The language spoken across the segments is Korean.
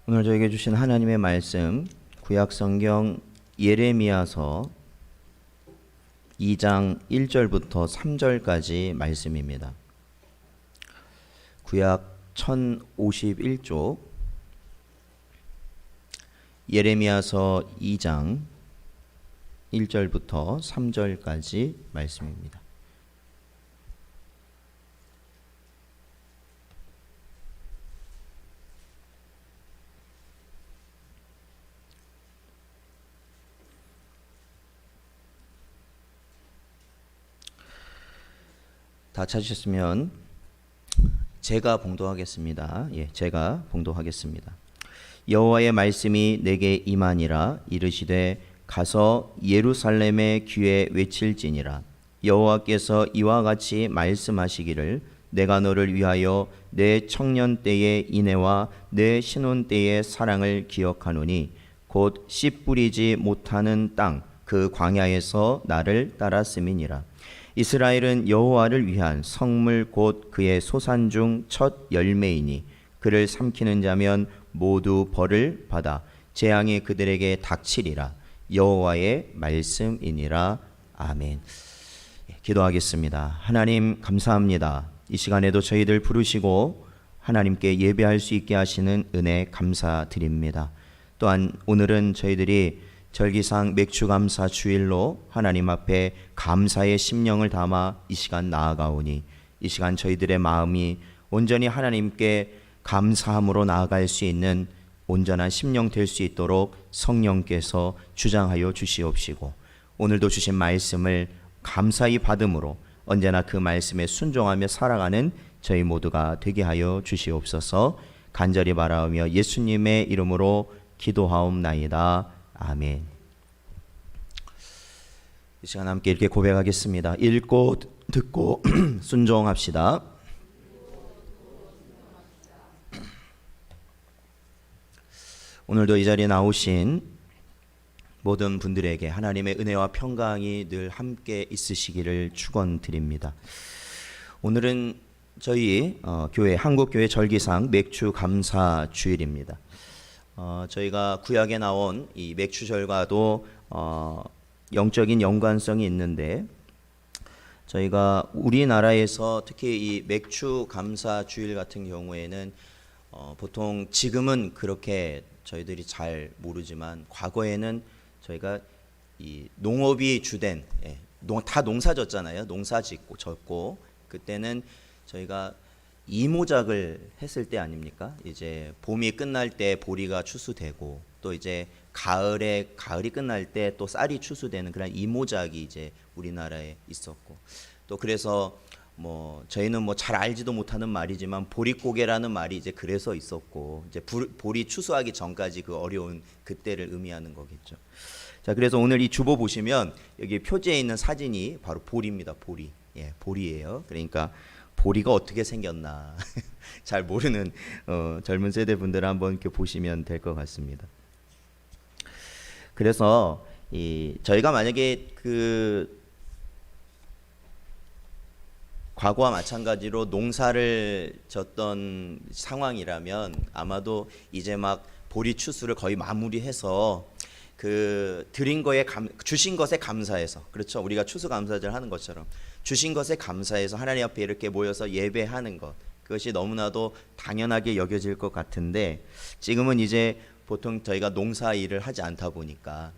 오늘 저에게 주신 하나님의 말씀, 구약성경 예레미야서 2장 1절부터 3절까지 말씀입니다. 구약 1051쪽 예레미야서 2장 1절부터 3절까지 말씀입니다. 다 찾으셨으면 제가 봉독하겠습니다. 제가 봉독하겠습니다. 여호와의 말씀이 내게 임하니라. 이르시되 가서 예루살렘의 귀에 외칠지니라. 여호와께서 이와 같이 말씀하시기를 내가 너를 위하여 내 청년 때의 인애와 내 신혼 때의 사랑을 기억하노니 곧 씨 뿌리지 못하는 땅 그 광야에서 나를 따랐음이니라. 이스라엘은 여호와를 위한 성물 곧 그의 소산 중 첫 열매이니 그를 삼키는 자면 모두 벌을 받아 재앙이 그들에게 닥치리라. 여호와의 말씀이니라. 아멘. 기도하겠습니다. 하나님 감사합니다. 이 시간에도 저희들 부르시고 하나님께 예배할 수 있게 하시는 은혜 감사드립니다. 또한 오늘은 저희들이 절기상 맥주감사 주일로 하나님 앞에 감사의 심령을 담아 이 시간 나아가오니 이 시간 저희들의 마음이 온전히 하나님께 감사함으로 나아갈 수 있는 온전한 심령 될 수 있도록 성령께서 주장하여 주시옵시고 오늘도 주신 말씀을 감사히 받음으로 언제나 그 말씀에 순종하며 살아가는 저희 모두가 되게 하여 주시옵소서. 간절히 바라오며 예수님의 이름으로 기도하옵나이다. 아멘. 이 시간 함께 이렇게 고백하겠습니다. 읽고 듣고 순종합시다. 오늘도 이 자리에 나오신 모든 분들에게 하나님의 은혜와 평강이 늘 함께 있으시기를 축원드립니다. 오늘은 저희 교회 한국교회 절기상 맥주 감사 주일입니다. 저희가 구약에 나온 이 맥주절과도 영적인 연관성이 있는데 저희가 우리나라에서 특히 이 맥주 감사 주일 같은 경우에는 보통 지금은 그렇게 저희들이 잘 모르지만 과거에는 저희가 이 농업이 주된 다 농사졌잖아요. 농사 짓고 졌고 그때는 저희가 이모작을 했을 때 아닙니까? 이제 봄이 끝날 때 보리가 추수되고 또 이제 가을이 끝날 때 또 쌀이 추수되는 그런 이모작이 이제 우리나라에 있었고 또 그래서 뭐 저희는 뭐 잘 알지도 못하는 말이지만 보릿고개라는 말이 이제 그래서 있었고 이제 보리 추수하기 전까지 그 어려운 그때를 의미하는 거겠죠. 자, 그래서 오늘 이 주보 보시면 여기 표지에 있는 사진이 바로 보리입니다. 보리. 보리예요. 그러니까 보리가 어떻게 생겼나 잘 모르는 젊은 세대 분들 한번 이렇게 보시면 될 것 같습니다. 그래서 저희가 만약에 그 과거와 마찬가지로 농사를 졌던 상황이라면 아마도 이제 막 보리 추수를 거의 마무리해서 그 드린 거에 주신 것에 감사해서 그렇죠. 우리가 추수감사절 하는 것처럼 주신 것에 감사해서 하나님 앞에 이렇게 모여서 예배하는 것 그것이 너무나도 당연하게 여겨질 것 같은데 지금은 이제 보통 저희가 농사 일을 하지 않다 보니까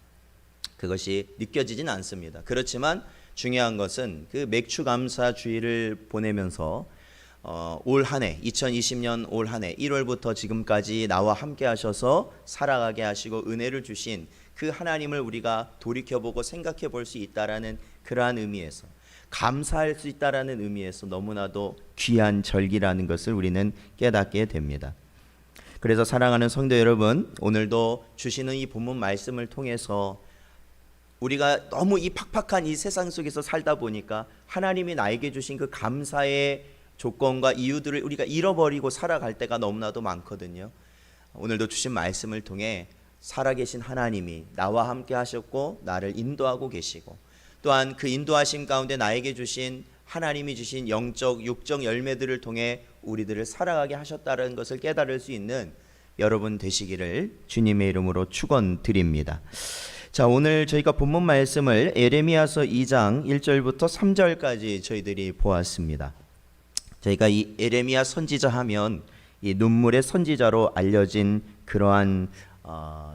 그것이 느껴지진 않습니다. 그렇지만 중요한 것은 그 맥주감사 주일을 보내면서 올 한해 2020년 올 한해 1월부터 지금까지 나와 함께 하셔서 살아가게 하시고 은혜를 주신 그 하나님을 우리가 돌이켜보고 생각해 볼 수 있다라는 그러한 의미에서 감사할 수 있다라는 의미에서 너무나도 귀한 절기라는 것을 우리는 깨닫게 됩니다. 그래서 사랑하는 성도 여러분, 오늘도 주시는 이 본문 말씀을 통해서 우리가 너무 이 팍팍한 이 세상 속에서 살다 보니까 하나님이 나에게 주신 그 감사의 조건과 이유들을 우리가 잃어버리고 살아갈 때가 너무나도 많거든요. 오늘도 주신 말씀을 통해 살아계신 하나님이 나와 함께 하셨고 나를 인도하고 계시고 또한 그 인도하심 가운데 나에게 주신 하나님이 주신 영적 육적 열매들을 통해 우리들을 살아가게 하셨다는 것을 깨달을 수 있는 여러분 되시기를 주님의 이름으로 축원드립니다. 자, 오늘 저희가 본문 말씀을 에레미야서 2장 1절부터 3절까지 저희들이 보았습니다. 저희가 이 에레미야 선지자 하면 이 눈물의 선지자로 알려진 그러한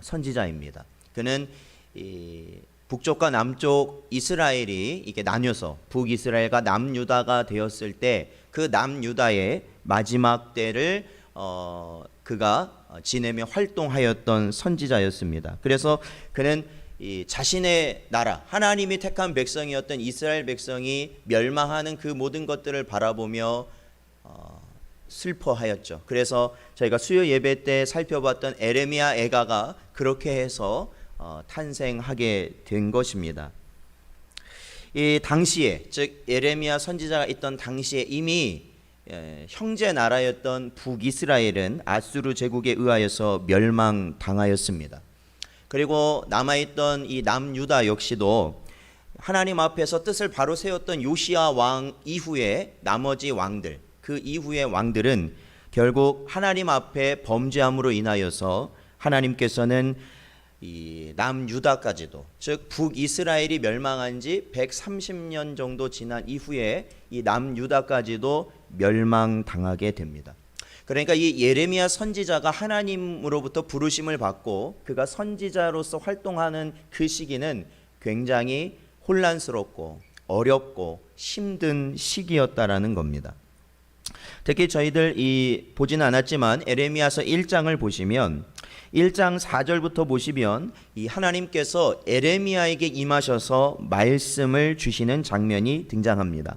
선지자입니다. 그는 이 북쪽과 남쪽 이스라엘이 이게 나뉘어서 북이스라엘과 남유다가 되었을 때 그 남유다의 마지막 때를 그가 지내며 활동하였던 선지자였습니다. 그래서 그는 이 자신의 나라, 하나님이 택한 백성이었던 이스라엘 백성이 멸망하는 그 모든 것들을 바라보며 슬퍼하였죠. 그래서 저희가 수요 예배 때 살펴봤던 에레미야 애가가 그렇게 해서 탄생하게 된 것입니다. 이 당시에, 즉 에레미야 선지자가 있던 당시에 이미 형제 나라였던 북이스라엘은 아수르 제국에 의하여서 멸망당하였습니다. 그리고 남아있던 이 남유다 역시도 하나님 앞에서 뜻을 바로 세웠던 요시야 왕 이후에 나머지 왕들, 그 이후의 왕들은 결국 하나님 앞에 범죄함으로 인하여서 하나님께서는 이 남유다까지도, 즉 북이스라엘이 멸망한 지 130년 정도 지난 이후에 이 남유다까지도 멸망당하게 됩니다. 그러니까 이 예레미야 선지자가 하나님으로부터 부르심을 받고 그가 선지자로서 활동하는 그 시기는 굉장히 혼란스럽고 어렵고 힘든 시기였다라는 겁니다. 특히 저희들 보지는 않았지만 에레미야서 1장을 보시면 1장 4절부터 보시면 이 하나님께서 에레미야에게 임하셔서 말씀을 주시는 장면이 등장합니다.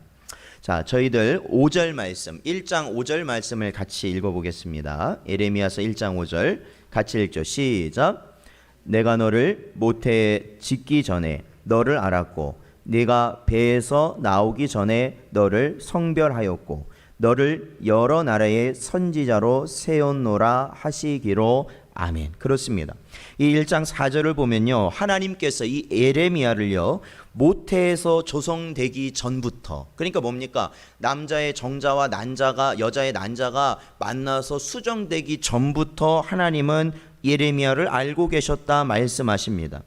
자, 저희들 5절 말씀, 1장 5절 말씀을 같이 읽어보겠습니다. 에레미야서 1장 5절 같이 읽죠. 시작. 내가 너를 모태에 짓기 전에 너를 알았고 네가 배에서 나오기 전에 너를 성별하였고 너를 여러 나라의 선지자로 세웠노라 하시기로 아멘. 그렇습니다. 이 1장 4절을 보면요, 하나님께서 이 에레미야를요 모태에서 조성되기 전부터, 그러니까 뭡니까? 남자의 정자와 난자가, 여자의 난자가 만나서 수정되기 전부터 하나님은 예레미야를 알고 계셨다 말씀하십니다.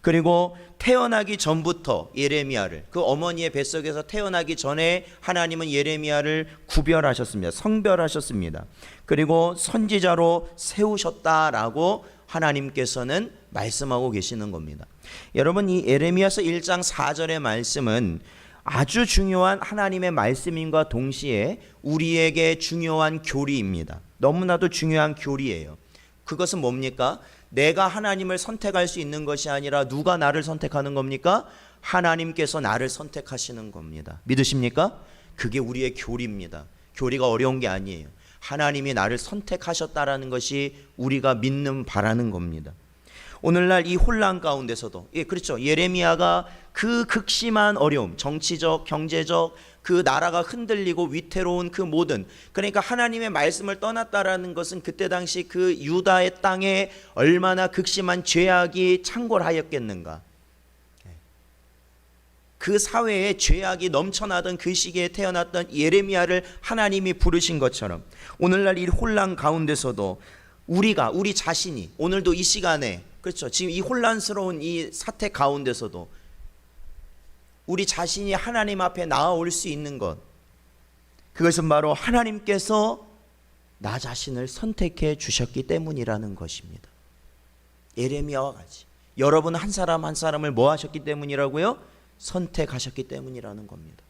그리고 태어나기 전부터 예레미야를, 그 어머니의 뱃속에서 태어나기 전에 하나님은 예레미야를 구별하셨습니다. 성별하셨습니다. 그리고 선지자로 세우셨다라고 하나님께서는 말씀하고 계시는 겁니다. 여러분, 이 에레미야서 1장 4절의 말씀은 아주 중요한 하나님의 말씀임과 동시에 우리에게 중요한 교리입니다. 너무나도 중요한 교리예요. 그것은 뭡니까? 내가 하나님을 선택할 수 있는 것이 아니라 누가 나를 선택하는 겁니까? 하나님께서 나를 선택하시는 겁니다. 믿으십니까? 그게 우리의 교리입니다. 교리가 어려운 게 아니에요. 하나님이 나를 선택하셨다라는 것이 우리가 믿는 바라는 겁니다. 오늘날 이 혼란 가운데서도, 그렇죠, 예레미야가 그 극심한 어려움, 정치적, 경제적, 그 나라가 흔들리고 위태로운 그 모든, 그러니까 하나님의 말씀을 떠났다라는 것은 그때 당시 그 유다의 땅에 얼마나 극심한 죄악이 창궐하였겠는가. 그 사회에 죄악이 넘쳐나던 그 시기에 태어났던 예레미야를 하나님이 부르신 것처럼 오늘날 이 혼란 가운데서도 우리 자신이 오늘도 이 시간에, 그렇죠, 지금 이 혼란스러운 이 사태 가운데서도 우리 자신이 하나님 앞에 나아올 수 있는 것, 그것은 바로 하나님께서 나 자신을 선택해 주셨기 때문이라는 것입니다. 예레미야와 같이 여러분 한 사람 한 사람을 뭐 하셨기 때문이라고요? 선택하셨기 때문이라는 겁니다.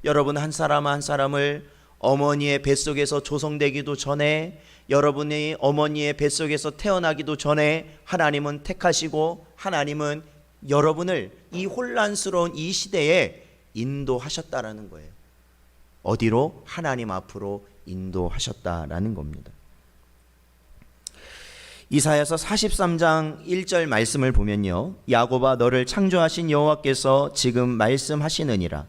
여러분 한 사람 한 사람을 어머니의 뱃속에서 조성되기도 전에, 여러분이 어머니의 뱃속에서 태어나기도 전에 하나님은 택하시고 하나님은 여러분을 이 혼란스러운 이 시대에 인도하셨다라는 거예요. 어디로? 하나님 앞으로 인도하셨다라는 겁니다. 이사야서 43장 1절 말씀을 보면요, 야곱아 너를 창조하신 여호와께서 지금 말씀하시느니라.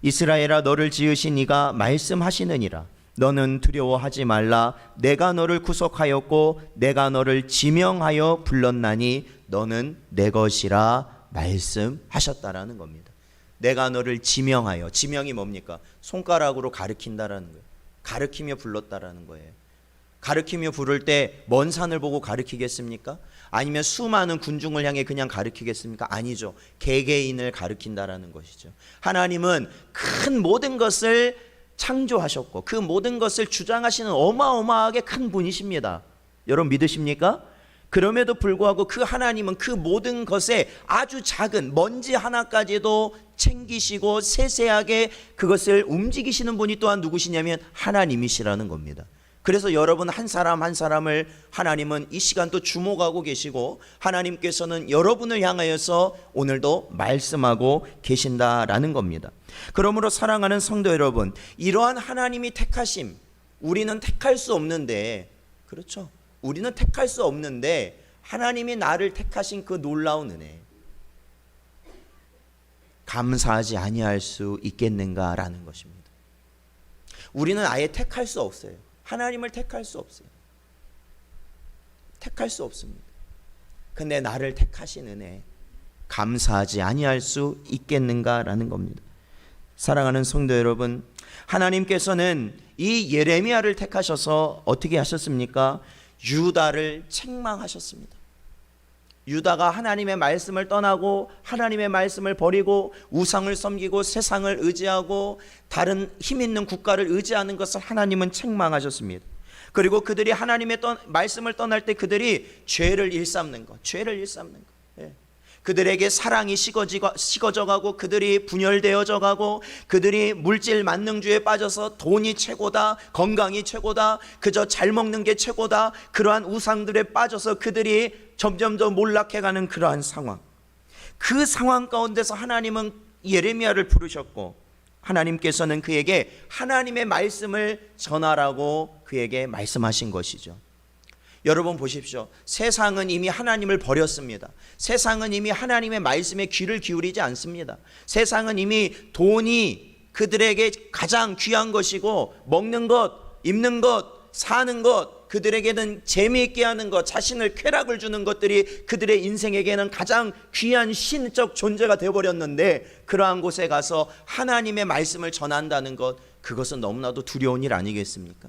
이스라엘아 너를 지으신 이가 말씀하시느니라. 너는 두려워하지 말라. 내가 너를 구속하였고 내가 너를 지명하여 불렀나니 너는 내 것이라 말씀하셨다라는 겁니다. 내가 너를 지명하여, 지명이 뭡니까? 손가락으로 가리킨다라는 거예요. 가리키며 불렀다라는 거예요. 가르치며 부를 때 먼 산을 보고 가르치겠습니까? 아니면 수많은 군중을 향해 그냥 가르치겠습니까? 아니죠. 개개인을 가르친다라는 것이죠. 하나님은 큰 모든 것을 창조하셨고 그 모든 것을 주장하시는 어마어마하게 큰 분이십니다. 여러분 믿으십니까? 그럼에도 불구하고 그 하나님은 그 모든 것에 아주 작은 먼지 하나까지도 챙기시고 세세하게 그것을 움직이시는 분이 또한 누구시냐면 하나님이시라는 겁니다. 그래서 여러분 한 사람 한 사람을 하나님은 이 시간도 주목하고 계시고 하나님께서는 여러분을 향하여서 오늘도 말씀하고 계신다라는 겁니다. 그러므로 사랑하는 성도 여러분, 이러한 하나님이 택하심, 우리는 택할 수 없는데, 그렇죠? 우리는 택할 수 없는데 하나님이 나를 택하신 그 놀라운 은혜, 감사하지 아니할 수 있겠는가라는 것입니다. 우리는 아예 택할 수 없어요. 하나님을 택할 수 없어요. 택할 수 없습니다. 근데 나를 택하신 은혜, 감사하지 아니할 수 있겠는가라는 겁니다. 사랑하는 성도 여러분, 하나님께서는 이 예레미야를 택하셔서 어떻게 하셨습니까? 유다를 책망하셨습니다. 유다가 하나님의 말씀을 떠나고 하나님의 말씀을 버리고 우상을 섬기고 세상을 의지하고 다른 힘 있는 국가를 의지하는 것을 하나님은 책망하셨습니다. 그리고 그들이 하나님의 말씀을 떠날 때 그들이 죄를 일삼는 것, 죄를 일삼는 것. 예. 그들에게 사랑이 식어져 가고 그들이 분열되어져 가고 그들이 물질 만능주의에 빠져서 돈이 최고다, 건강이 최고다, 그저 잘 먹는 게 최고다, 그러한 우상들에 빠져서 그들이 점점 더 몰락해가는 그러한 상황, 그 상황 가운데서 하나님은 예레미야를 부르셨고 하나님께서는 그에게 하나님의 말씀을 전하라고 그에게 말씀하신 것이죠. 여러분 보십시오. 세상은 이미 하나님을 버렸습니다. 세상은 이미 하나님의 말씀에 귀를 기울이지 않습니다. 세상은 이미 돈이 그들에게 가장 귀한 것이고 먹는 것, 입는 것, 사는 것, 그들에게는 재미있게 하는 것, 자신을 쾌락을 주는 것들이 그들의 인생에게는 가장 귀한 신적 존재가 되어버렸는데 그러한 곳에 가서 하나님의 말씀을 전한다는 것, 그것은 너무나도 두려운 일 아니겠습니까?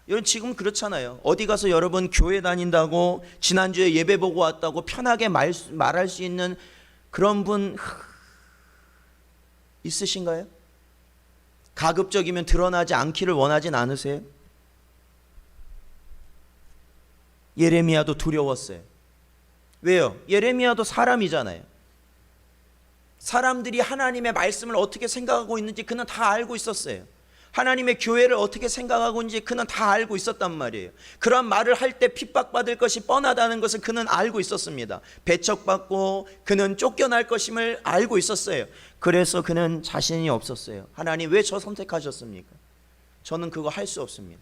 여러분 지금 그렇잖아요. 어디 가서 여러분 교회 다닌다고 지난주에 예배 보고 왔다고 편하게 말할 수 있는 그런 분 있으신가요? 가급적이면 드러나지 않기를 원하진 않으세요? 예레미야도 두려웠어요. 왜요? 예레미야도 사람이잖아요. 사람들이 하나님의 말씀을 어떻게 생각하고 있는지 그는 다 알고 있었어요. 하나님의 교회를 어떻게 생각하고 있는지 그는 다 알고 있었단 말이에요. 그런 말을 할 때 핍박받을 것이 뻔하다는 것을 그는 알고 있었습니다. 배척받고 그는 쫓겨날 것임을 알고 있었어요. 그래서 그는 자신이 없었어요. 하나님 왜 저 선택하셨습니까? 저는 그거 할 수 없습니다.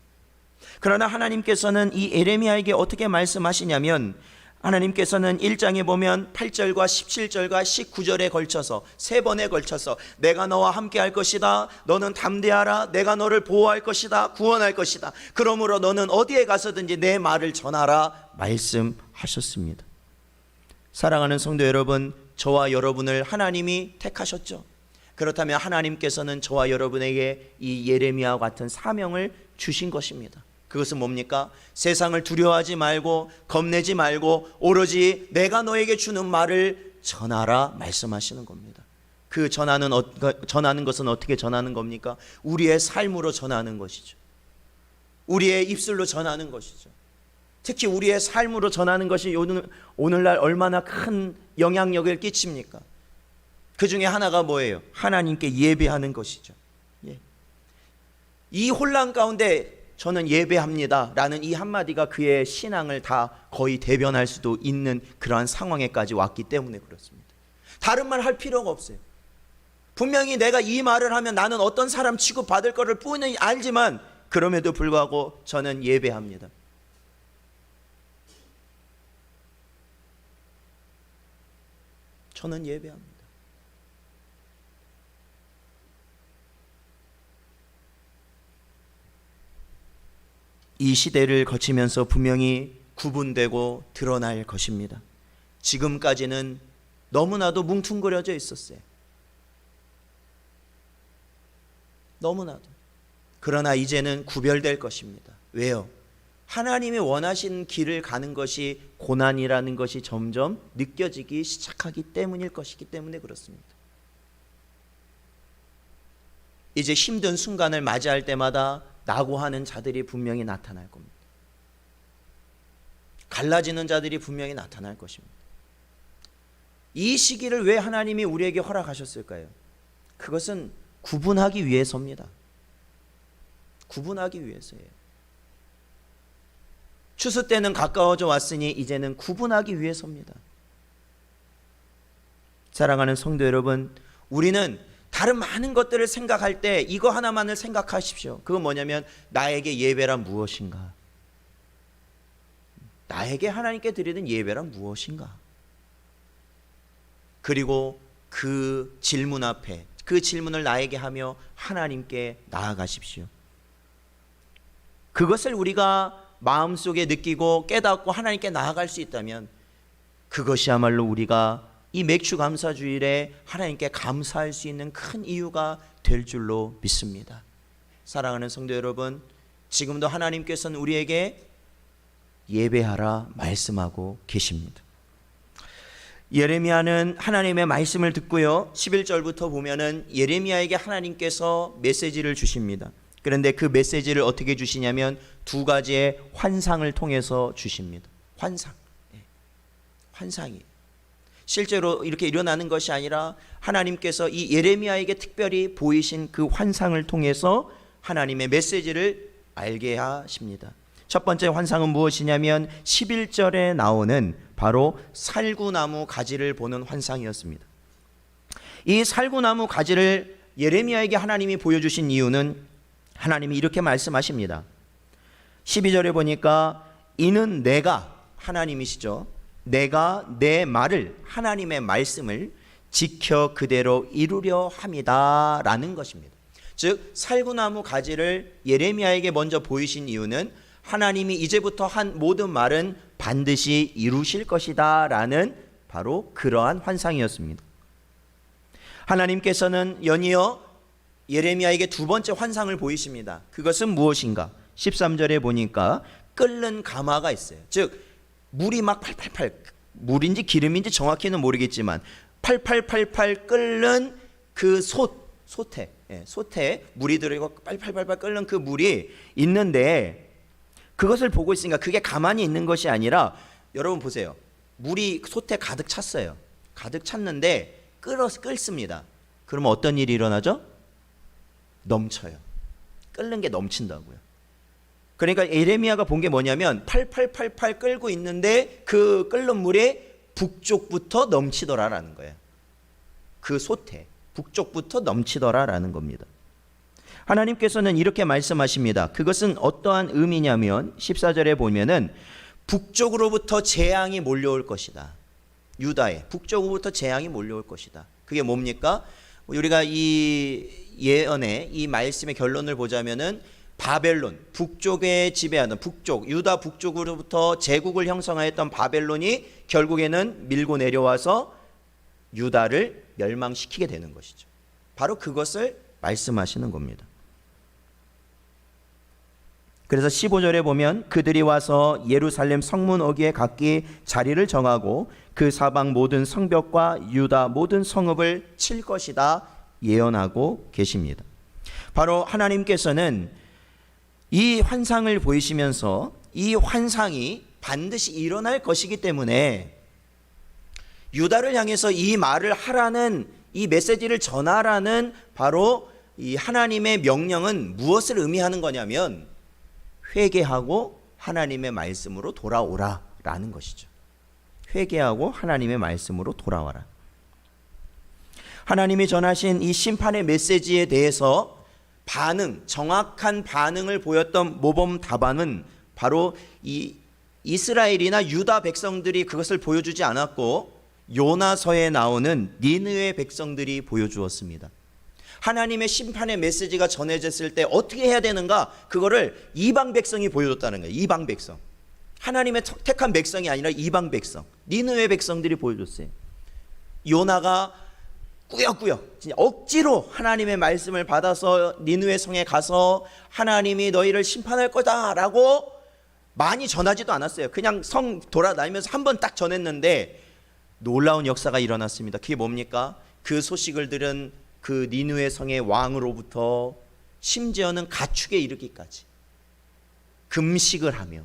그러나 하나님께서는 이 예레미야에게 어떻게 말씀하시냐면 하나님께서는 1장에 보면 8절과 17절과 19절에 걸쳐서 세 번에 걸쳐서 내가 너와 함께 할 것이다, 너는 담대하라, 내가 너를 보호할 것이다, 구원할 것이다, 그러므로 너는 어디에 가서든지 내 말을 전하라 말씀하셨습니다. 사랑하는 성도 여러분, 저와 여러분을 하나님이 택하셨죠. 그렇다면 하나님께서는 저와 여러분에게 이 예레미야와 같은 사명을 주신 것입니다. 그것은 뭡니까? 세상을 두려워하지 말고 겁내지 말고 오로지 내가 너에게 주는 말을 전하라 말씀하시는 겁니다. 그 전하는 것은 어떻게 전하는 겁니까? 우리의 삶으로 전하는 것이죠. 우리의 입술로 전하는 것이죠. 특히 우리의 삶으로 전하는 것이 오늘날 얼마나 큰 영향력을 끼칩니까? 그 중에 하나가 뭐예요? 하나님께 예배하는 것이죠. 예. 이 혼란 가운데 저는 예배합니다 라는 이 한마디가 그의 신앙을 다 거의 대변할 수도 있는 그러한 상황에까지 왔기 때문에 그렇습니다. 다른 말 할 필요가 없어요. 분명히 내가 이 말을 하면 나는 어떤 사람 취급받을 거를 뻔히 알지만 그럼에도 불구하고 저는 예배합니다. 저는 예배합니다. 이 시대를 거치면서 분명히 구분되고 드러날 것입니다. 지금까지는 너무나도 뭉퉁거려져 있었어요. 너무나도. 그러나 이제는 구별될 것입니다. 왜요? 하나님이 원하시는 길을 가는 것이 고난이라는 것이 점점 느껴지기 시작하기 때문일 것이기 때문에 그렇습니다. 이제 힘든 순간을 맞이할 때마다 낙오하는 자들이 분명히 나타날 겁니다. 갈라지는 자들이 분명히 나타날 것입니다. 이 시기를 왜 하나님이 우리에게 허락하셨을까요? 그것은 구분하기 위해서입니다. 구분하기 위해서예요. 추수 때는 가까워져 왔으니 이제는 구분하기 위해서입니다. 사랑하는 성도 여러분, 우리는 다른 많은 것들을 생각할 때 이거 하나만을 생각하십시오. 그건 뭐냐면 나에게 예배란 무엇인가? 나에게 하나님께 드리는 예배란 무엇인가? 그리고 그 질문 앞에 그 질문을 나에게 하며 하나님께 나아가십시오. 그것을 우리가 마음속에 느끼고 깨닫고 하나님께 나아갈 수 있다면 그것이야말로 우리가 이 맥주감사주일에 하나님께 감사할 수 있는 큰 이유가 될 줄로 믿습니다. 사랑하는 성도 여러분, 지금도 하나님께서는 우리에게 예배하라 말씀하고 계십니다. 예레미야는 하나님의 말씀을 듣고요, 11절부터 보면은 예레미야에게 하나님께서 메시지를 주십니다. 그런데 그 메시지를 어떻게 주시냐면 두 가지의 환상을 통해서 주십니다. 환상이 실제로 이렇게 일어나는 것이 아니라 하나님께서 이 예레미야에게 특별히 보이신 그 환상을 통해서 하나님의 메시지를 알게 하십니다. 첫 번째 환상은 무엇이냐면 11절에 나오는 바로 살구나무 가지를 보는 환상이었습니다. 이 살구나무 가지를 예레미야에게 하나님이 보여주신 이유는 하나님이 이렇게 말씀하십니다. 12절에 보니까 이는 내가, 하나님이시죠, 내가 내 말을, 하나님의 말씀을 지켜 그대로 이루려 함이다 라는 것입니다. 즉 살구나무 가지를 예레미야에게 먼저 보이신 이유는 하나님이 이제부터 한 모든 말은 반드시 이루실 것이다 라는 바로 그러한 환상이었습니다. 하나님께서는 연이어 예레미야에게 두 번째 환상을 보이십니다. 그것은 무엇인가? 13절에 보니까 끓는 가마가 있어요. 즉 물이 막 팔팔팔, 물인지 기름인지 정확히는 모르겠지만 팔팔팔팔 끓는 그 솥에 물이 들어있고 팔팔팔팔 끓는 그 물이 있는데, 그것을 보고 있으니까 그게 가만히 있는 것이 아니라, 여러분 보세요. 물이 솥에 가득 찼어요. 가득 찼는데 끓습니다. 그러면 어떤 일이 일어나죠? 넘쳐요. 끓는 게 넘친다고요. 그러니까 예레미야가 본 게 뭐냐면 팔팔팔팔 끓고 있는데 그 끓는 물이 북쪽부터 넘치더라라는 거예요. 그 솥에 북쪽부터 넘치더라라는 겁니다. 하나님께서는 이렇게 말씀하십니다. 그것은 어떠한 의미냐면 14절에 보면은 북쪽으로부터 재앙이 몰려올 것이다. 유다에 북쪽으로부터 재앙이 몰려올 것이다. 그게 뭡니까? 우리가 이 예언의 이 말씀의 결론을 보자면은 바벨론, 북쪽에 지배하는 유다 북쪽으로부터 제국을 형성하였던 바벨론이 결국에는 밀고 내려와서 유다를 멸망시키게 되는 것이죠. 바로 그것을 말씀하시는 겁니다. 그래서 15절에 보면 그들이 와서 예루살렘 성문 어귀에 각기 자리를 정하고 그 사방 모든 성벽과 유다 모든 성읍을 칠 것이다 예언하고 계십니다. 바로 하나님께서는 이 환상을 보이시면서 이 환상이 반드시 일어날 것이기 때문에 유다를 향해서 이 말을 하라는, 이 메시지를 전하라는 바로 이 하나님의 명령은 무엇을 의미하는 거냐면 회개하고 하나님의 말씀으로 돌아오라 라는 것이죠. 회개하고 하나님의 말씀으로 돌아와라. 하나님이 전하신 이 심판의 메시지에 대해서 정확한 반응을 보였던 모범 답안은 바로 이 이스라엘이나 유다 백성들이 그것을 보여주지 않았고 요나서에 나오는 니느웨 백성들이 보여주었습니다. 하나님의 심판의 메시지가 전해졌을 때 어떻게 해야 되는가, 그거를 이방 백성이 보여줬다는 거예요. 이방 백성, 하나님의 택한 백성이 아니라 이방 백성, 니느웨 백성들이 보여줬어요. 요나가 꾸역꾸역 진짜 억지로 하나님의 말씀을 받아서 니느웨 성에 가서 하나님이 너희를 심판할 거다라고 많이 전하지도 않았어요. 그냥 성 돌아다니면서 한 번 딱 전했는데 놀라운 역사가 일어났습니다. 그게 뭡니까? 그 소식을 들은 그 니느웨 성의 왕으로부터 심지어는 가축에 이르기까지 금식을 하며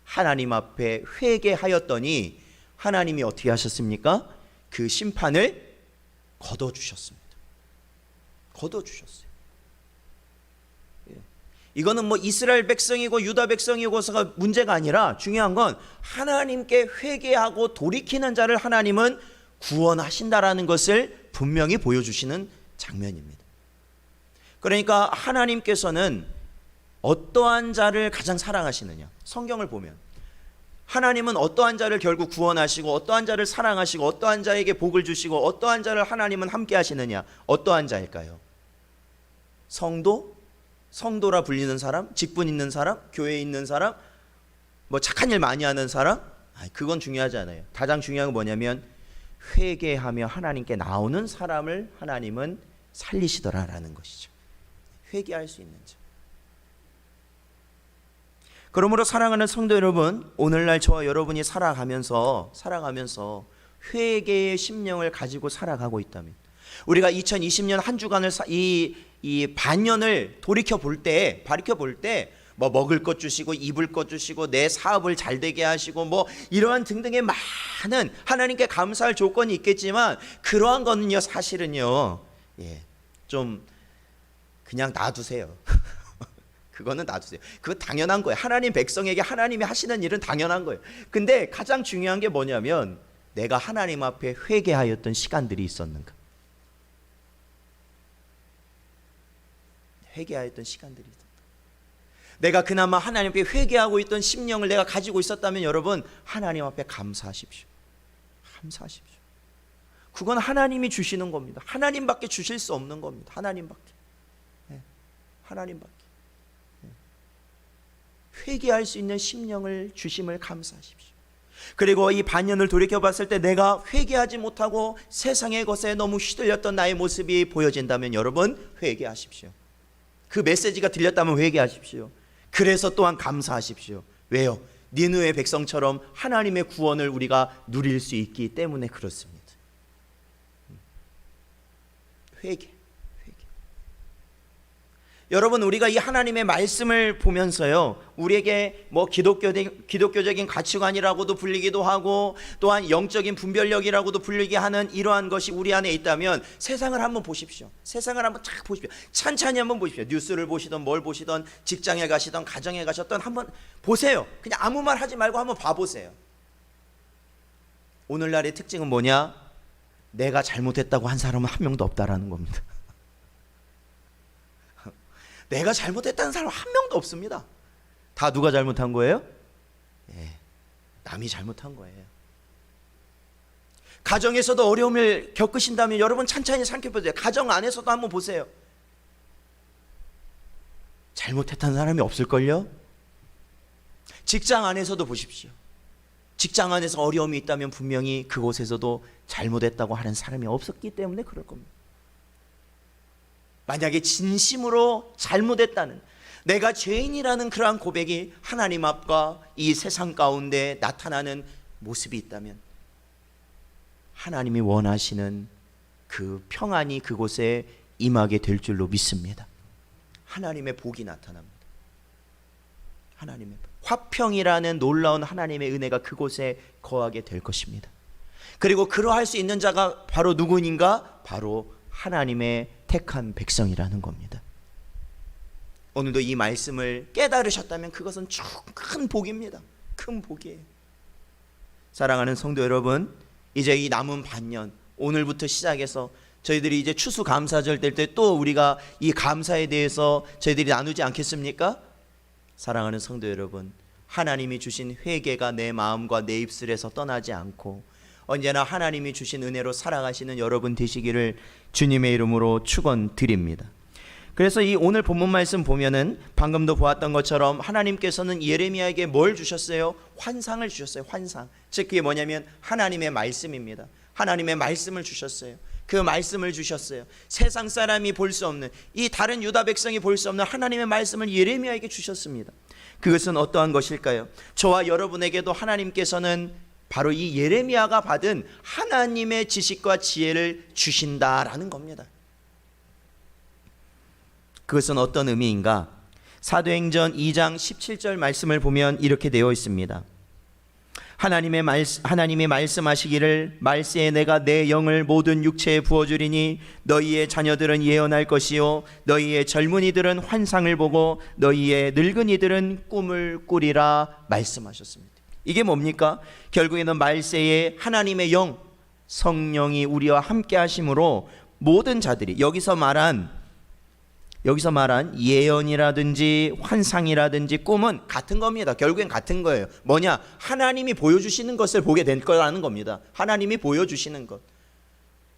하나님 앞에 회개하였더니 하나님이 어떻게 하셨습니까? 그 심판을 거둬주셨습니다. 거둬주셨어요. 이거는 뭐 이스라엘 백성이고 유다 백성이고서가 문제가 아니라 중요한 건 하나님께 회개하고 돌이키는 자를 하나님은 구원하신다라는 것을 분명히 보여주시는 장면입니다. 그러니까 하나님께서는 어떠한 자를 가장 사랑하시느냐? 성경을 보면 하나님은 어떠한 자를 결국 구원하시고 어떠한 자를 사랑하시고 어떠한 자에게 복을 주시고 어떠한 자를 하나님은 함께 하시느냐? 어떠한 자일까요? 성도라 불리는 사람, 직분 있는 사람, 교회에 있는 사람, 뭐 착한 일 많이 하는 사람? 그건 중요하지 않아요. 가장 중요한 건 뭐냐면 회개하며 하나님께 나오는 사람을 하나님은 살리시더라라는 것이죠. 회개할 수 있는 자. 그러므로 사랑하는 성도 여러분, 오늘날 저와 여러분이 살아가면서 회개의 심령을 가지고 살아가고 있다면, 우리가 2020년 한 주간을 이 반년을 돌이켜 볼 때 뭐 먹을 것 주시고 입을 것 주시고 내 사업을 잘 되게 하시고 뭐 이러한 등등의 많은 하나님께 감사할 조건이 있겠지만 그러한 거는요 사실은요 좀 그냥 놔두세요. 그거는 놔두세요. 그거 당연한 거예요. 하나님 백성에게 하나님이 하시는 일은 당연한 거예요. 근데 가장 중요한 게 뭐냐면 내가 하나님 앞에 회개하였던 시간들이 있었는가. 회개하였던 시간들이 있었다. 내가 그나마 하나님 앞에 회개하고 있던 심령을 내가 가지고 있었다면 여러분 하나님 앞에 감사하십시오. 감사하십시오. 그건 하나님이 주시는 겁니다. 하나님밖에 주실 수 없는 겁니다. 하나님밖에. 하나님밖에. 회개할 수 있는 심령을 주심을 감사하십시오. 그리고 이 반년을 돌이켜봤을 때 내가 회개하지 못하고 세상의 것에 너무 휘둘렸던 나의 모습이 보여진다면 여러분 회개하십시오. 그 메시지가 들렸다면 회개하십시오. 그래서 또한 감사하십시오. 왜요? 니느웨 백성처럼 하나님의 구원을 우리가 누릴 수 있기 때문에 그렇습니다. 회개. 여러분 우리가 이 하나님의 말씀을 보면서요 우리에게 뭐 기독교적인 가치관이라고도 불리기도 하고 또한 영적인 분별력이라고도 불리게 하는 이러한 것이 우리 안에 있다면 세상을 한번 보십시오. 세상을 한번 쫙 보십시오. 찬찬히 한번 보십시오. 뉴스를 보시던 뭘 보시던 직장에 가시던 가정에 가셨던 한번 보세요. 그냥 아무 말 하지 말고 한번 봐보세요. 오늘날의 특징은 뭐냐? 내가 잘못했다고 한 사람은 한 명도 없다라는 겁니다. 내가 잘못했다는 사람 한 명도 없습니다. 다 누가 잘못한 거예요? 남이 잘못한 거예요. 가정에서도 어려움을 겪으신다면 여러분 찬찬히 생각해보세요. 가정 안에서도 한번 보세요. 잘못했다는 사람이 없을걸요? 직장 안에서도 보십시오. 직장 안에서 어려움이 있다면 분명히 그곳에서도 잘못했다고 하는 사람이 없었기 때문에 그럴 겁니다. 만약에 진심으로 잘못했다는 내가 죄인이라는 그러한 고백이 하나님 앞과 이 세상 가운데 나타나는 모습이 있다면 하나님이 원하시는 그 평안이 그곳에 임하게 될 줄로 믿습니다. 하나님의 복이 나타납니다. 하나님의 화평이라는 놀라운 하나님의 은혜가 그곳에 거하게 될 것입니다. 그리고 그러할 수 있는 자가 바로 누구인가? 바로 하나님의 택한 백성이라는 겁니다. 오늘도 이 말씀을 깨달으셨다면 그것은 큰 복입니다. 큰 복이에요. 사랑하는 성도 여러분, 이제 이 남은 반년 오늘부터 시작해서 저희들이 이제 추수감사절 될 때 또 우리가 이 감사에 대해서 저희들이 나누지 않겠습니까? 사랑하는 성도 여러분, 하나님이 주신 회개가 내 마음과 내 입술에서 떠나지 않고 언제나 하나님이 주신 은혜로 살아가시는 여러분 되시기를 주님의 이름으로 축원드립니다. 그래서 이 오늘 본문 말씀 보면은 방금도 보았던 것처럼 하나님께서는 예레미야에게 뭘 주셨어요? 환상을 주셨어요. 환상. 즉 그게 뭐냐면 하나님의 말씀입니다. 하나님의 말씀을 주셨어요. 그 말씀을 주셨어요. 세상 사람이 볼 수 없는, 이 다른 유다 백성이 볼 수 없는 하나님의 말씀을 예레미야에게 주셨습니다. 그것은 어떠한 것일까요? 저와 여러분에게도 하나님께서는 바로 이 예레미야가 받은 하나님의 지식과 지혜를 주신다라는 겁니다. 그것은 어떤 의미인가? 사도행전 2장 17절 말씀을 보면 이렇게 되어 있습니다. 하나님이 말씀하시기를 말세에 내가 내 영을 모든 육체에 부어주리니 너희의 자녀들은 예언할 것이요 너희의 젊은이들은 환상을 보고 너희의 늙은이들은 꿈을 꾸리라 말씀하셨습니다. 이게 뭡니까? 결국에는 말세에 하나님의 영, 성령이 우리와 함께 하심으로 모든 자들이, 여기서 말한 예언이라든지 환상이라든지 꿈은 같은 겁니다. 결국엔 같은 거예요. 뭐냐? 하나님이 보여주시는 것을 보게 될 거라는 겁니다. 하나님이 보여주시는 것.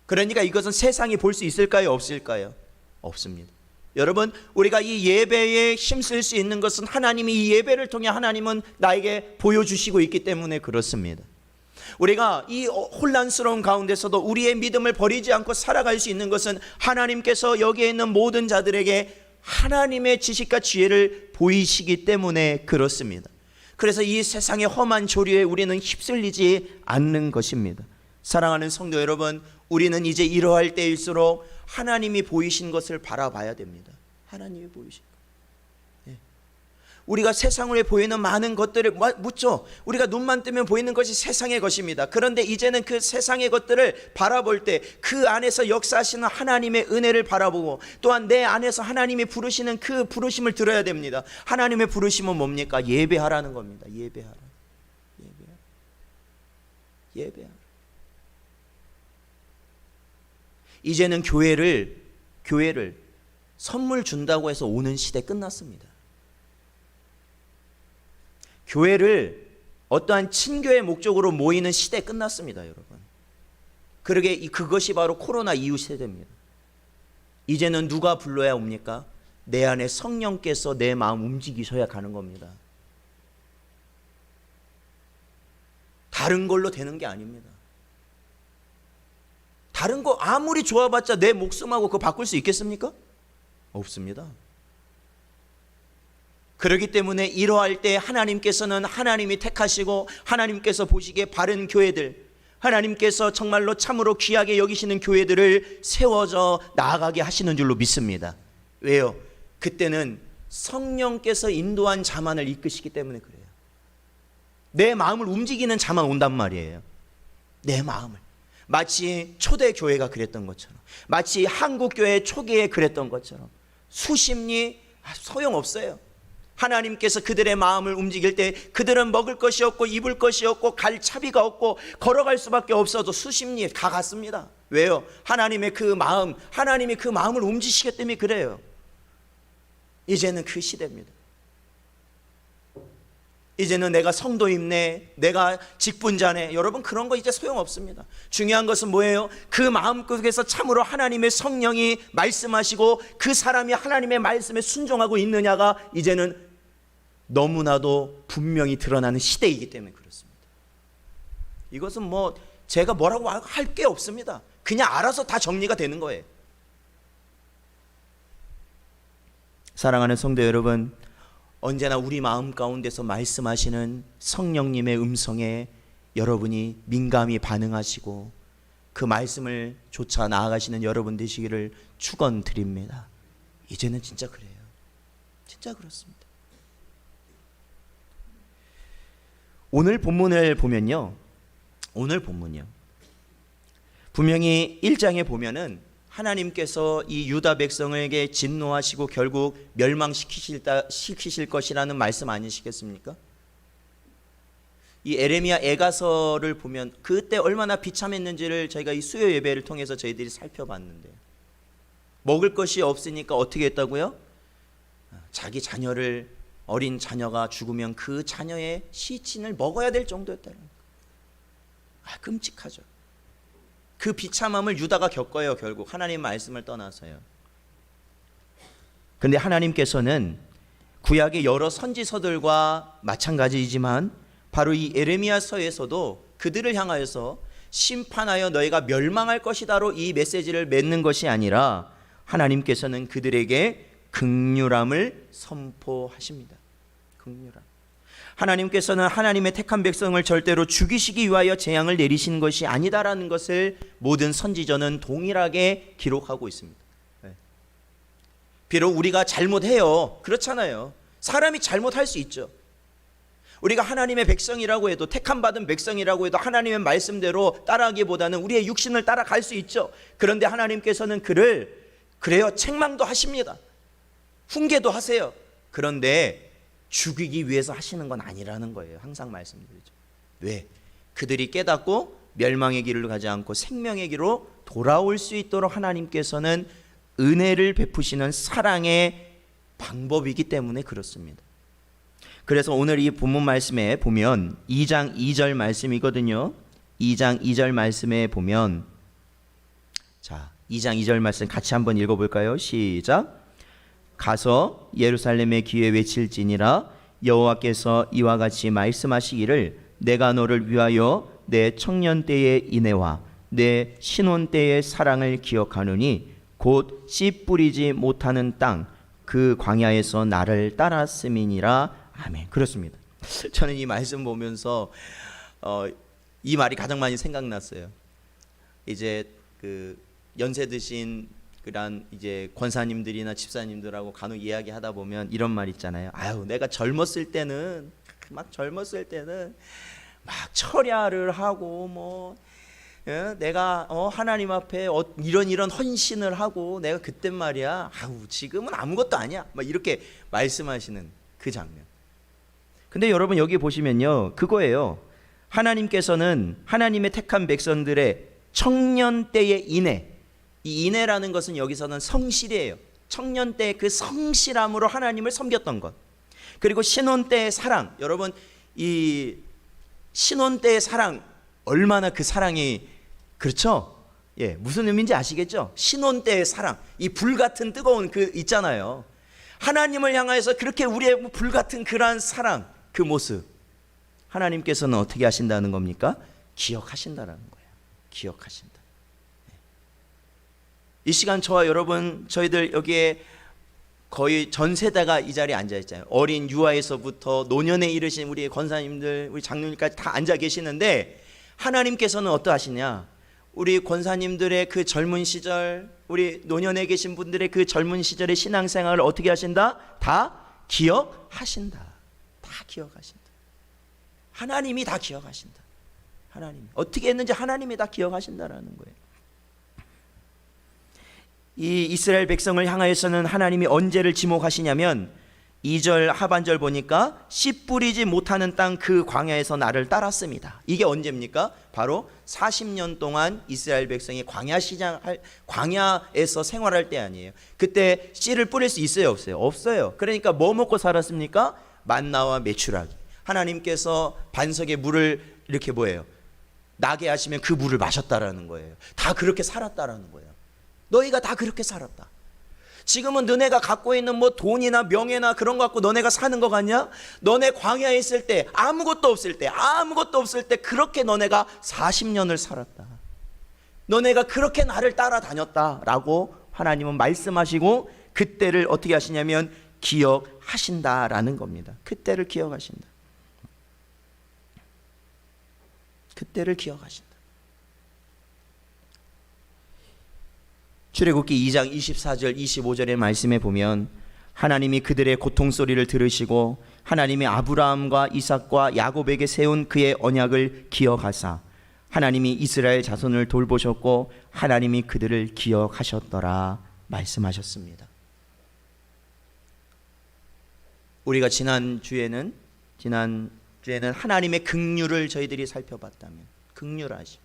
그러니까 이것은 세상이 볼 수 있을까요? 없을까요? 없습니다. 여러분, 우리가 이 예배에 힘쓸 수 있는 것은 하나님이 이 예배를 통해 하나님은 나에게 보여주시고 있기 때문에 그렇습니다. 우리가 이 혼란스러운 가운데서도 우리의 믿음을 버리지 않고 살아갈 수 있는 것은 하나님께서 여기에 있는 모든 자들에게 하나님의 지식과 지혜를 보이시기 때문에 그렇습니다. 그래서 이 세상의 험한 조류에 우리는 휩쓸리지 않는 것입니다. 사랑하는 성도 여러분, 우리는 이제 이러할 때일수록 하나님이 보이신 것을 바라봐야 됩니다. 하나님이 보이신 것. 우리가 세상에 보이는 많은 것들을 묻죠. 우리가 눈만 뜨면 보이는 것이 세상의 것입니다. 그런데 이제는 그 세상의 것들을 바라볼 때 그 안에서 역사하시는 하나님의 은혜를 바라보고 또한 내 안에서 하나님이 부르시는 그 부르심을 들어야 됩니다. 하나님의 부르심은 뭡니까? 예배하라는 겁니다. 예배하라. 예배하라. 이제는 교회를 선물 준다고 해서 오는 시대 끝났습니다. 교회를 어떠한 친교의 목적으로 모이는 시대 끝났습니다, 여러분. 그것이 바로 코로나 이후 세대입니다. 이제는 누가 불러야 옵니까? 내 안에 성령께서 내 마음 움직이셔야 가는 겁니다. 다른 걸로 되는 게 아닙니다. 다른 거 아무리 좋아봤자 내 목숨하고 그거 바꿀 수 있겠습니까? 없습니다. 그렇기 때문에 이러할 때 하나님께서는 하나님이 택하시고 하나님께서 보시기에 바른 교회들, 하나님께서 정말로 참으로 귀하게 여기시는 교회들을 세워져 나아가게 하시는 줄로 믿습니다. 왜요? 그때는 성령께서 인도한 자만을 이끄시기 때문에 그래요. 내 마음을 움직이는 자만 온단 말이에요. 내 마음을. 마치 초대교회가 그랬던 것처럼, 마치 한국교회 초기에 그랬던 것처럼 수십리 소용없어요. 하나님께서 그들의 마음을 움직일 때 그들은 먹을 것이 없고 입을 것이 없고 갈 차비가 없고 걸어갈 수밖에 없어도 수십리 가갔습니다. 왜요? 하나님이 그 마음을 움직이시기 때문에 그래요. 이제는 그 시대입니다. 이제는 내가 성도입네, 내가 직분자네, 여러분 그런 거 이제 소용없습니다. 중요한 것은 뭐예요? 그 마음속에서 참으로 하나님의 성령이 말씀하시고 그 사람이 하나님의 말씀에 순종하고 있느냐가 이제는 너무나도 분명히 드러나는 시대이기 때문에 그렇습니다. 이것은 제가 뭐라고 할 게 없습니다. 그냥 알아서 다 정리가 되는 거예요. 사랑하는 성도 여러분, 언제나 우리 마음 가운데서 말씀하시는 성령님의 음성에 여러분이 민감히 반응하시고 그 말씀을 쫓아 나아가시는 여러분 되시기를 축원드립니다. 이제는 진짜 그래요. 진짜 그렇습니다. 오늘 본문을 보면요, 분명히 1장에 보면은 하나님께서 이 유다 백성에게 진노하시고 결국 멸망시키실 것이라는 말씀 아니시겠습니까? 이 에레미야 애가서를 보면 그때 얼마나 비참했는지를 저희가 이 수요 예배를 통해서 저희들이 살펴봤는데, 먹을 것이 없으니까 어떻게 했다고요? 자기 어린 자녀가 죽으면 그 자녀의 시친을 먹어야 될 정도였다는 거예요. 끔찍하죠. 그 비참함을 유다가 겪어요. 결국 하나님 말씀을 떠나서요. 그런데 하나님께서는 구약의 여러 선지서들과 마찬가지이지만 바로 이 에레미야서에서도 그들을 향하여서 심판하여 너희가 멸망할 것이다로 이 메시지를 맺는 것이 아니라 하나님께서는 그들에게 긍휼함을 선포하십니다. 긍휼함. 하나님께서는 하나님의 택한 백성을 절대로 죽이시기 위하여 재앙을 내리시는 것이 아니다라는 것을 모든 선지자는 동일하게 기록하고 있습니다. 비록 우리가 잘못해요. 그렇잖아요. 사람이 잘못할 수 있죠. 우리가 하나님의 백성이라고 해도, 택함 받은 백성이라고 해도 하나님의 말씀대로 따라하기보다는 우리의 육신을 따라갈 수 있죠. 그런데 하나님께서는 그를 그래요, 책망도 하십니다. 훈계도 하세요. 그런데 죽이기 위해서 하시는 건 아니라는 거예요. 항상 말씀드리죠. 왜? 그들이 깨닫고 멸망의 길로 가지 않고 생명의 길로 돌아올 수 있도록 하나님께서는 은혜를 베푸시는 사랑의 방법이기 때문에 그렇습니다. 그래서 오늘 이 본문 말씀에 보면 2장 2절 말씀이거든요. 2장 2절 말씀에 보면, 자, 2장 2절 말씀 같이 한번 읽어볼까요? 시작. 가서 예루살렘의 귀에 외칠지니라 여호와께서 이와 같이 말씀하시기를 내가 너를 위하여 내 청년 때의 인애와 내 신혼 때의 사랑을 기억하노니 곧 씨 뿌리지 못하는 땅 그 광야에서 나를 따랐음이니라. 아멘. 그렇습니다. 저는 이 말씀 보면서 이 말이 가장 많이 생각났어요. 이제 그 연세 드신 그런 이제 권사님들이나 집사님들하고 간혹 이야기하다 보면 이런 말 있잖아요. 아유, 내가 젊었을 때는 막 철야를 하고 뭐 내가 하나님 앞에 이런 헌신을 하고 내가 그땐 말이야. 아우, 지금은 아무것도 아니야. 막 이렇게 말씀하시는 그 장면. 근데 여러분 여기 보시면요, 그거예요. 하나님께서는 하나님의 택한 백성들의 청년 때의 인애, 이 인애라는 것은 여기서는 성실이에요. 청년 때의 그 성실함으로 하나님을 섬겼던 것, 그리고 신혼 때의 사랑. 여러분 이 신혼 때의 사랑, 얼마나 그 사랑이, 그렇죠? 예, 무슨 의미인지 아시겠죠? 신혼 때의 사랑, 이 불같은 뜨거운 그 있잖아요. 하나님을 향해서 그렇게 우리의 불같은 그러한 사랑, 그 모습 하나님께서는 어떻게 하신다는 겁니까? 기억하신다라는 거예요. 기억하신다. 이 시간 저와 여러분, 저희들 여기에 거의 전 세대가 이 자리에 앉아 있잖아요. 어린 유아에서부터 노년에 이르신 우리 권사님들, 우리 장로님까지 다 앉아 계시는데 하나님께서는 어떠하시냐? 우리 권사님들의 그 젊은 시절, 우리 노년에 계신 분들의 그 젊은 시절의 신앙생활을 어떻게 하신다? 다 기억하신다. 다 기억하신다. 하나님이 다 기억하신다. 하나님 어떻게 했는지 하나님이 다 기억하신다라는 거예요. 이 이스라엘 백성을 향하여서는 하나님이 언제를 지목하시냐면 2절 하반절 보니까 씨 뿌리지 못하는 땅 그 광야에서 나를 따랐습니다. 이게 언제입니까? 바로 40년 동안 이스라엘 백성이 광야에서 생활할 때 아니에요. 그때 씨를 뿌릴 수 있어요, 없어요? 없어요. 그러니까 뭐 먹고 살았습니까? 만나와 메추라기. 하나님께서 반석에 물을 이렇게 뭐예요? 나게 하시면 그 물을 마셨다라는 거예요. 다 그렇게 살았다라는 거예요. 너희가 다 그렇게 살았다. 지금은 너네가 갖고 있는 뭐 돈이나 명예나 그런 거 갖고 너네가 사는 거 같냐? 너네 광야에 있을 때, 아무것도 없을 때 그렇게 너네가 40년을 살았다. 너네가 그렇게 나를 따라다녔다라고 하나님은 말씀하시고 그때를 어떻게 하시냐면 기억하신다라는 겁니다. 그때를 기억하신다. 그때를 기억하신다. 출애굽기 2장 24절 25절의 말씀에 보면 하나님이 그들의 고통 소리를 들으시고 하나님이 아브라함과 이삭과 야곱에게 세운 그의 언약을 기억하사 하나님이 이스라엘 자손을 돌보셨고 하나님이 그들을 기억하셨더라 말씀하셨습니다. 우리가 지난주에는 하나님의 긍휼을 저희들이 살펴봤다면, 긍휼하심,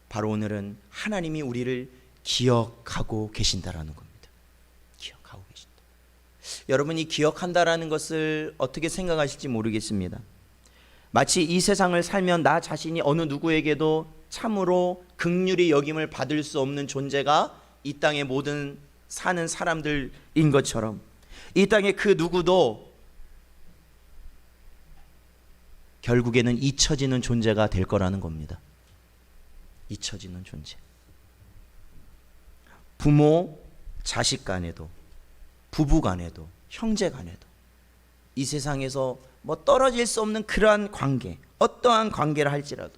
바로 오늘은 하나님이 우리를 기억하고 계신다라는 겁니다. 기억하고 계신다. 여러분, 이 기억한다라는 것을 어떻게 생각하실지 모르겠습니다. 마치 이 세상을 살면 나 자신이 어느 누구에게도 참으로 긍휼히 여김을 받을 수 없는 존재가 이 땅의 모든 사는 사람들인 것처럼 이 땅의 그 누구도 결국에는 잊혀지는 존재가 될 거라는 겁니다. 잊혀지는 존재. 부모, 자식 간에도, 부부 간에도, 형제 간에도 이 세상에서 뭐 떨어질 수 없는 그러한 관계, 어떠한 관계를 할지라도,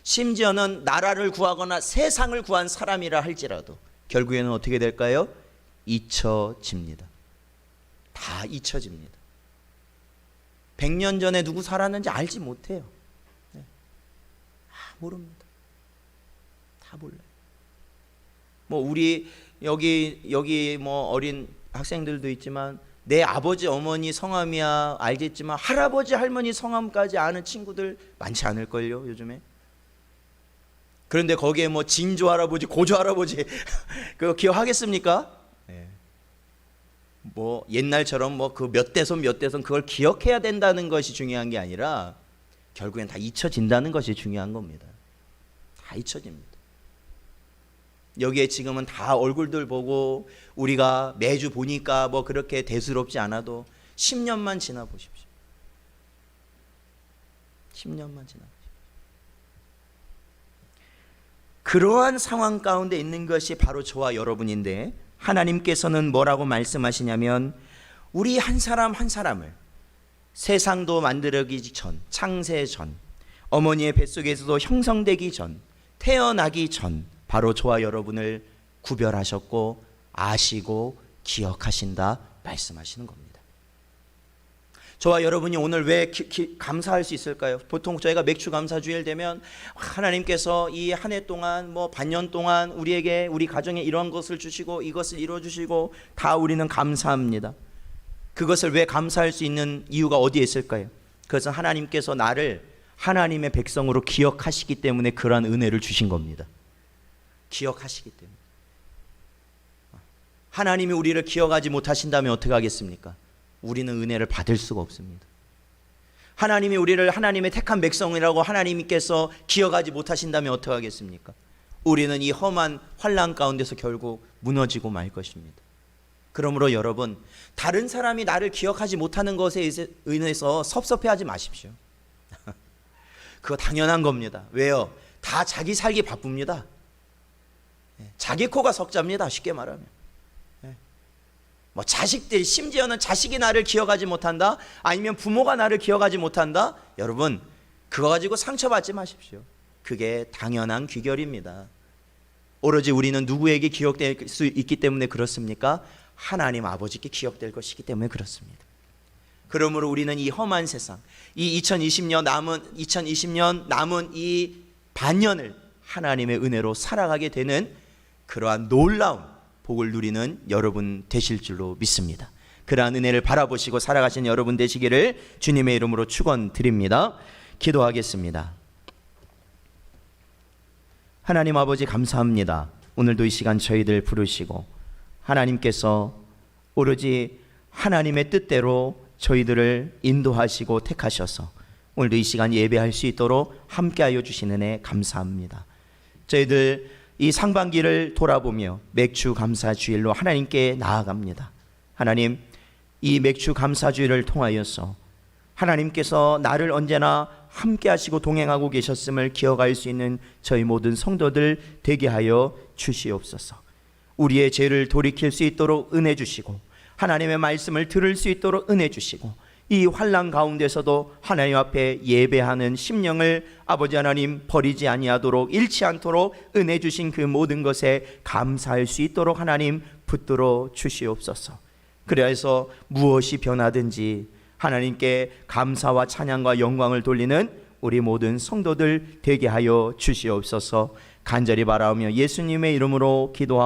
심지어는 나라를 구하거나 세상을 구한 사람이라 할지라도 결국에는 어떻게 될까요? 잊혀집니다. 다 잊혀집니다. 100년 전에 누구 살았는지 알지 못해요. 네. 모릅니다. 다 몰라요. 뭐 우리 여기 뭐 어린 학생들도 있지만 내 아버지 어머니 성함이야 알겠지만 할아버지 할머니 성함까지 아는 친구들 많지 않을걸요 요즘에. 그런데 거기에 뭐 진조 할아버지 고조 할아버지 그거 기억하겠습니까? 네. 뭐 옛날처럼 뭐 그 몇 대손 몇 대손 그걸 기억해야 된다는 것이 중요한 게 아니라 결국엔 다 잊혀진다는 것이 중요한 겁니다. 다 잊혀집니다. 여기에 지금은 다 얼굴들 보고 우리가 매주 보니까 뭐 그렇게 대수롭지 않아도 10년만 지나 보십시오. 10년만 지나 보십시오. 그러한 상황 가운데 있는 것이 바로 저와 여러분인데 하나님께서는 뭐라고 말씀하시냐면 우리 한 사람 한 사람을 세상도 만들기 전, 창세 전, 어머니의 뱃속에서도 형성되기 전, 태어나기 전 바로 저와 여러분을 구별하셨고 아시고 기억하신다 말씀하시는 겁니다. 저와 여러분이 오늘 왜 감사할 수 있을까요? 보통 저희가 맥주 감사 주일 되면 하나님께서 이 한 해 동안 뭐 반년 동안 우리에게 우리 가정에 이런 것을 주시고 이것을 이루어 주시고 다 우리는 감사합니다. 그것을 왜 감사할 수 있는 이유가 어디에 있을까요? 그것은 하나님께서 나를 하나님의 백성으로 기억하시기 때문에 그러한 은혜를 주신 겁니다. 기억하시기 때문에. 하나님이 우리를 기억하지 못하신다면 어떻게 하겠습니까? 우리는 은혜를 받을 수가 없습니다. 하나님이 우리를 하나님의 택한 백성이라고 하나님께서 기억하지 못하신다면 어떻게 하겠습니까? 우리는 이 험한 환난 가운데서 결국 무너지고 말 것입니다. 그러므로 여러분, 다른 사람이 나를 기억하지 못하는 것에 의해서 섭섭해하지 마십시오. 그거 당연한 겁니다. 왜요? 다 자기 살기 바쁩니다. 자기 코가 석자입니다. 쉽게 말하면. 뭐 자식들, 심지어는 자식이 나를 기억하지 못한다, 아니면 부모가 나를 기억하지 못한다. 여러분, 그거 가지고 상처받지 마십시오. 그게 당연한 귀결입니다. 오로지 우리는 누구에게 기억될 수 있기 때문에 그렇습니까? 하나님 아버지께 기억될 것이기 때문에 그렇습니다. 그러므로 우리는 이 험한 세상, 이 2020년 남은 이 반년을 하나님의 은혜로 살아가게 되는 그러한 놀라운 복을 누리는 여러분 되실 줄로 믿습니다. 그러한 은혜를 바라보시고 살아가신 여러분 되시기를 주님의 이름으로 축원드립니다. 기도하겠습니다. 하나님 아버지 감사합니다. 오늘도 이 시간 저희들 부르시고 하나님께서 오로지 하나님의 뜻대로 저희들을 인도하시고 택하셔서 오늘도 이 시간 예배할 수 있도록 함께하여 주신 은혜 감사합니다. 저희들 이 상반기를 돌아보며 맥주 감사 주일로 하나님께 나아갑니다. 하나님, 이 맥주 감사 주일을 통하여서 하나님께서 나를 언제나 함께 하시고 동행하고 계셨음을 기억할 수 있는 저희 모든 성도들 되게 하여 주시옵소서. 우리의 죄를 돌이킬 수 있도록 은혜 주시고 하나님의 말씀을 들을 수 있도록 은혜 주시고 이 환난 가운데서도 하나님 앞에 예배하는 심령을 아버지 하나님 버리지 아니하도록 잃지 않도록 은혜 주신 그 모든 것에 감사할 수 있도록 하나님 붙들어 주시옵소서. 그래서 무엇이 변하든지 하나님께 감사와 찬양과 영광을 돌리는 우리 모든 성도들 되게 하여 주시옵소서. 간절히 바라오며 예수님의 이름으로 기도하옵소서.